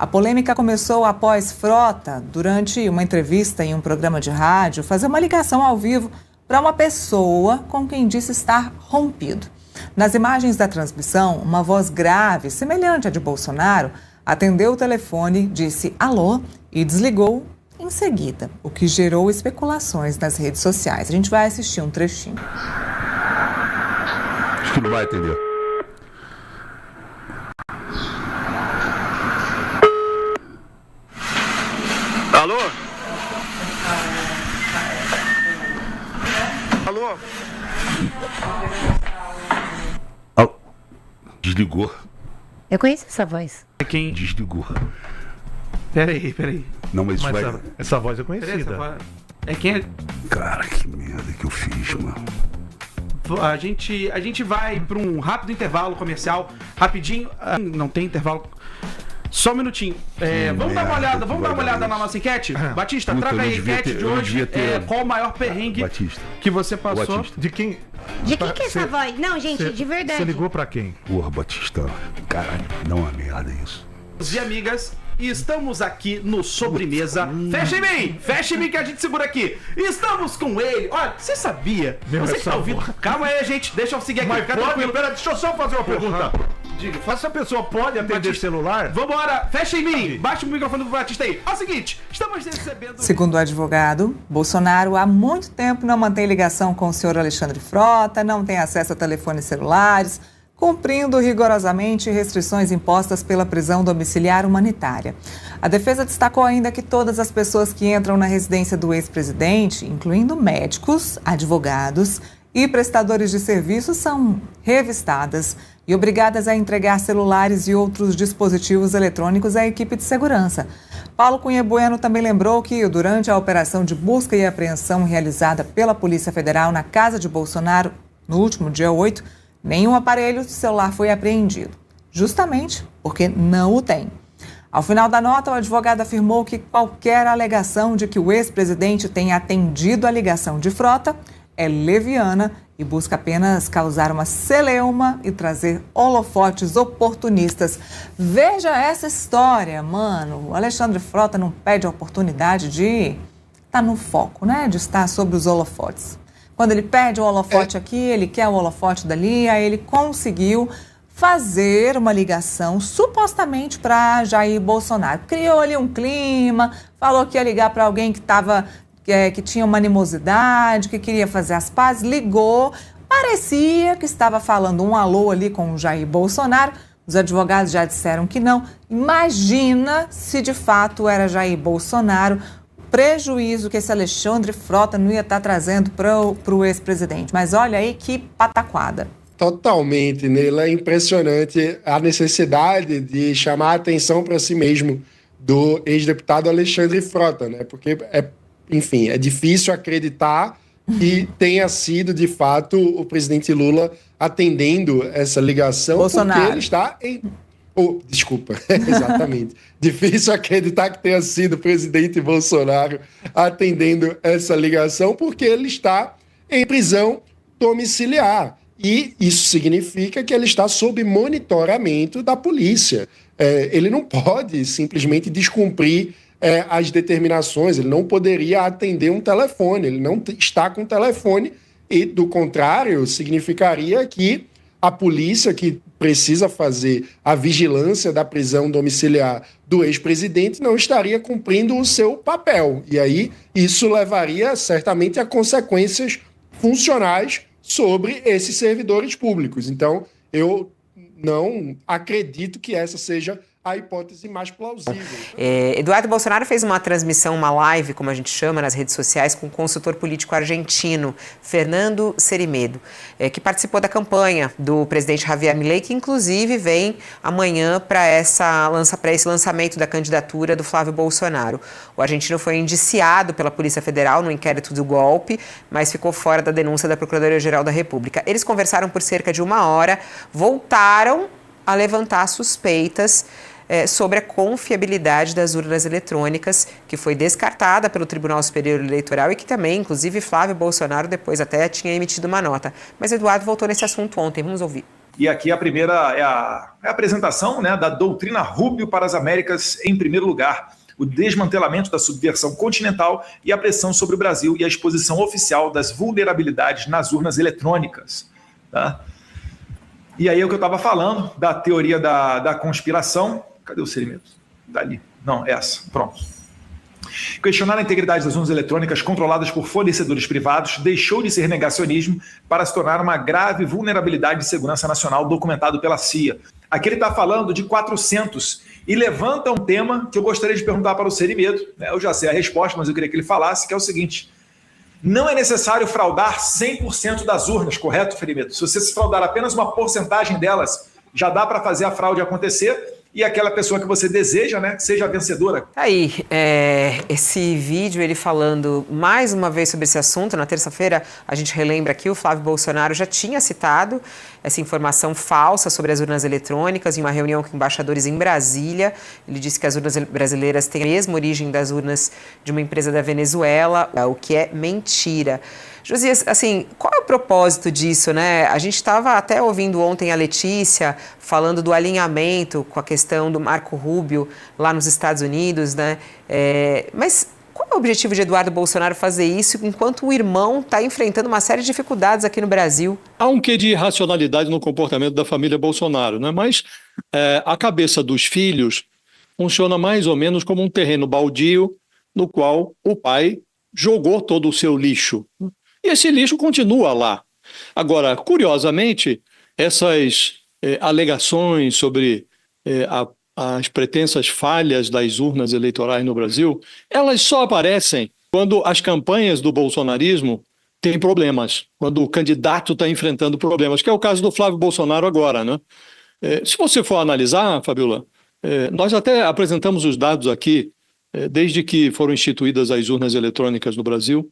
A polêmica começou após Frota, durante uma entrevista em um programa de rádio, fazer uma ligação ao vivo para uma pessoa com quem disse estar rompido. Nas imagens da transmissão, uma voz grave, semelhante à de Bolsonaro, atendeu o telefone, disse alô e desligou em seguida, o que gerou especulações nas redes sociais. A gente vai assistir um trechinho. Acho que não vai atender. Alô? Alô? Desligou. Eu conheço essa voz. Quem? Desligou. Peraí. Não, mas isso vai... Essa voz é conhecida. É quem é? Cara, que merda que eu fiz, mano. A gente vai para um rápido intervalo comercial. Rapidinho. Não tem intervalo. Só um minutinho. Vamos dar uma olhada na nossa enquete? Batista, traga aí a enquete de hoje. Qual o maior perrengue que você passou? De quem é essa voz? Não, gente, de verdade. Você ligou pra quem? Porra, Batista. Caralho, não é merda isso. E amigas, estamos aqui no Sobremesa. Fecha em mim que a gente segura aqui. Estamos com ele. Olha, você sabia? Você que tá ouvindo? Calma aí, gente. Deixa eu seguir aqui. Mas pera, deixa eu só fazer uma pergunta. Diga, essa pessoa pode atender celular? Vambora, fecha em mim. Baixa o microfone do Batista aí. É o seguinte, estamos recebendo... Segundo o advogado, Bolsonaro há muito tempo não mantém ligação com o senhor Alexandre Frota, não tem acesso a telefones celulares, cumprindo rigorosamente restrições impostas pela prisão domiciliar humanitária. A defesa destacou ainda que todas as pessoas que entram na residência do ex-presidente, incluindo médicos, advogados e prestadores de serviços, são revistadas e obrigadas a entregar celulares e outros dispositivos eletrônicos à equipe de segurança. Paulo Cunha Bueno também lembrou que, durante a operação de busca e apreensão realizada pela Polícia Federal na casa de Bolsonaro, no último dia 8, nenhum aparelho de celular foi apreendido, justamente porque não o tem. Ao final da nota, o advogado afirmou que qualquer alegação de que o ex-presidente tenha atendido a ligação de Frota é leviana e busca apenas causar uma celeuma e trazer holofotes oportunistas. Veja essa história, mano. O Alexandre Frota não pede a oportunidade de estar no foco, né? De estar sobre os holofotes. Quando ele pede o holofote aqui, ele quer o holofote dali, aí ele conseguiu fazer uma ligação supostamente para Jair Bolsonaro. Criou ali um clima, falou que ia ligar para alguém que tinha uma animosidade, que queria fazer as pazes, ligou, parecia que estava falando um alô ali com o Jair Bolsonaro. Os advogados já disseram que não. Imagina se de fato era Jair Bolsonaro, prejuízo que esse Alexandre Frota não ia estar trazendo para o ex-presidente. Mas olha aí que pataquada. Totalmente, Neila. É impressionante a necessidade de chamar a atenção para si mesmo do ex-deputado Alexandre Frota, né? Porque enfim, é difícil acreditar que tenha sido, de fato, o presidente Lula atendendo essa ligação, Bolsonaro. Porque ele está em... desculpa, exatamente. Difícil acreditar que tenha sido o presidente Bolsonaro atendendo essa ligação, porque ele está em prisão domiciliar. E isso significa que ele está sob monitoramento da polícia. Ele não pode simplesmente descumprir as determinações, ele não poderia atender um telefone, ele não está com telefone e, do contrário, significaria que a polícia que precisa fazer a vigilância da prisão domiciliar do ex-presidente não estaria cumprindo o seu papel. E aí isso levaria certamente a consequências funcionais sobre esses servidores públicos. Então, eu não acredito que essa seja a hipótese mais plausível. Eduardo Bolsonaro fez uma transmissão, uma live, como a gente chama, nas redes sociais, com o consultor político argentino, Fernando Cerimedo, que participou da campanha do presidente Javier Milei, que inclusive vem amanhã para esse lançamento da candidatura do Flávio Bolsonaro. O argentino foi indiciado pela Polícia Federal no inquérito do golpe, mas ficou fora da denúncia da Procuradoria-Geral da República. Eles conversaram por cerca de 1 hora, voltaram a levantar suspeitas sobre a confiabilidade das urnas eletrônicas, que foi descartada pelo Tribunal Superior Eleitoral e que também, inclusive, Flávio Bolsonaro depois até tinha emitido uma nota. Mas Eduardo voltou nesse assunto ontem, vamos ouvir. E aqui a primeira é a apresentação, né, da doutrina Rubio para as Américas em primeiro lugar, o desmantelamento da subversão continental e a pressão sobre o Brasil e a exposição oficial das vulnerabilidades nas urnas eletrônicas. Tá? E aí é o que eu estava falando, da teoria da conspiração. Cadê o Cerimedo? Dali. Não, essa. Pronto. Questionar a integridade das urnas eletrônicas controladas por fornecedores privados deixou de ser negacionismo para se tornar uma grave vulnerabilidade de segurança nacional documentado pela CIA. Aqui ele está falando de 400 e levanta um tema que eu gostaria de perguntar para o Cerimedo. Eu já sei a resposta, mas eu queria que ele falasse, que é o seguinte: não é necessário fraudar 100% das urnas, correto, Cerimedo? Se você se fraudar apenas uma porcentagem delas, já dá para fazer a fraude acontecer e aquela pessoa que você deseja, né, seja a vencedora. Aí, esse vídeo, ele falando mais uma vez sobre esse assunto. Na terça-feira, a gente relembra aqui, o Flávio Bolsonaro já tinha citado essa informação falsa sobre as urnas eletrônicas em uma reunião com embaixadores em Brasília. Ele disse que as urnas brasileiras têm a mesma origem das urnas de uma empresa da Venezuela, o que é mentira. Josias, assim, qual é o propósito disso, né? A gente estava até ouvindo ontem a Letícia falando do alinhamento com a questão do Marco Rubio lá nos Estados Unidos, né? Mas qual é o objetivo de Eduardo Bolsonaro fazer isso enquanto o irmão está enfrentando uma série de dificuldades aqui no Brasil? Há um quê de irracionalidade no comportamento da família Bolsonaro, né? Mas a cabeça dos filhos funciona mais ou menos como um terreno baldio no qual o pai jogou todo o seu lixo. E esse lixo continua lá. Agora, curiosamente, essas alegações sobre as pretensas falhas das urnas eleitorais no Brasil, elas só aparecem quando as campanhas do bolsonarismo têm problemas, quando o candidato está enfrentando problemas, que é o caso do Flávio Bolsonaro agora, né? Se você for analisar, Fabiola, nós até apresentamos os dados aqui, desde que foram instituídas as urnas eletrônicas no Brasil.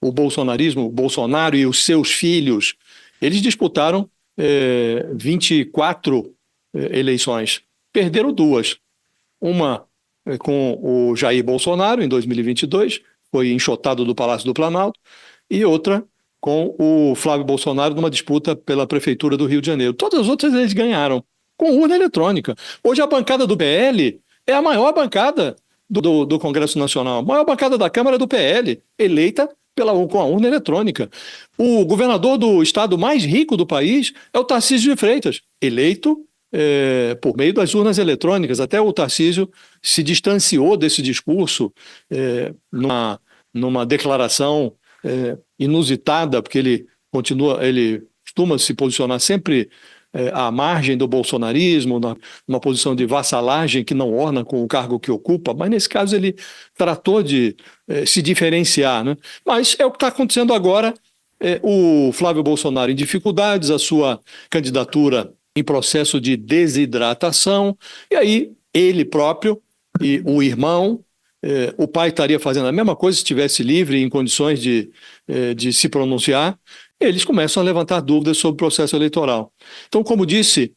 O bolsonarismo, o Bolsonaro e os seus filhos, eles disputaram 24 eleições. Perderam 2. Uma com o Jair Bolsonaro, em 2022, foi enxotado do Palácio do Planalto, e outra com o Flávio Bolsonaro numa disputa pela Prefeitura do Rio de Janeiro. Todas as outras eles ganharam, com urna eletrônica. Hoje a bancada do PL é a maior bancada do Congresso Nacional. A maior bancada da Câmara do PL, eleita com a urna eletrônica. O governador do estado mais rico do país é o Tarcísio de Freitas, eleito por meio das urnas eletrônicas. Até o Tarcísio se distanciou desse discurso numa declaração inusitada, porque ele costuma se posicionar sempre à margem do bolsonarismo, numa posição de vassalagem que não orna com o cargo que ocupa, mas nesse caso ele tratou de se diferenciar, né? Mas é o que está acontecendo agora, o Flávio Bolsonaro em dificuldades, a sua candidatura em processo de desidratação, e aí ele próprio e o irmão, o pai estaria fazendo a mesma coisa se estivesse livre, em condições de se pronunciar. Eles começam a levantar dúvidas sobre o processo eleitoral. Então, como disse,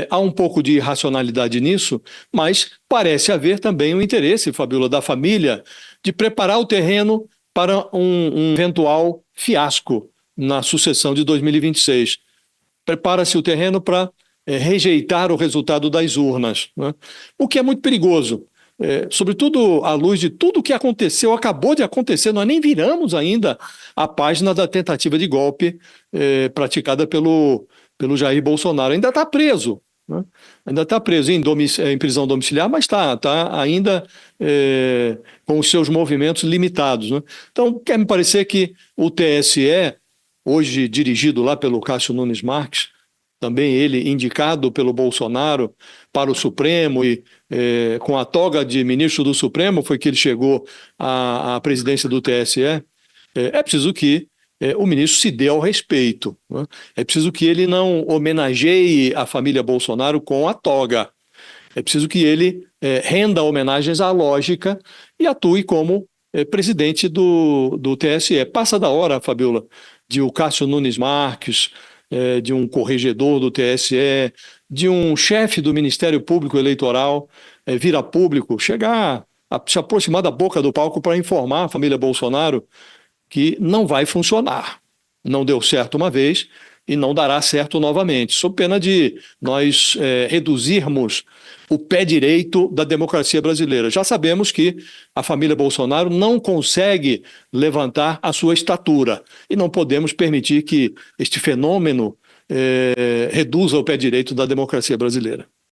há um pouco de irracionalidade nisso, mas parece haver também um interesse, Fabiola, da família de preparar o terreno para um eventual fiasco na sucessão de 2026. Prepara-se o terreno para rejeitar o resultado das urnas, né? O que é muito perigoso. Sobretudo à luz de tudo o que aconteceu, acabou de acontecer, nós nem viramos ainda a página da tentativa de golpe praticada pelo Jair Bolsonaro. Ainda está preso, né? Ainda está preso em prisão domiciliar, mas está ainda com os seus movimentos limitados, né? Então, quer me parecer que o TSE, hoje dirigido lá pelo Cássio Nunes Marques, também ele indicado pelo Bolsonaro para o Supremo e com a toga de ministro do Supremo foi que ele chegou à presidência do TSE. É preciso que o ministro se dê ao respeito, né? É preciso que ele não homenageie a família Bolsonaro com a toga. É preciso que ele renda homenagens à lógica e atue como presidente do TSE. Passa da hora, Fabiola, de o Cássio Nunes Marques, de um corregedor do TSE, de um chefe do Ministério Público Eleitoral vir a público, chegar a se aproximar da boca do palco para informar a família Bolsonaro que não vai funcionar. Não deu certo uma vez e não dará certo novamente, sob pena de nós reduzirmos o pé direito da democracia brasileira. Já sabemos que a família Bolsonaro não consegue levantar a sua estatura e não podemos permitir que este fenômeno reduza o pé direito da democracia brasileira.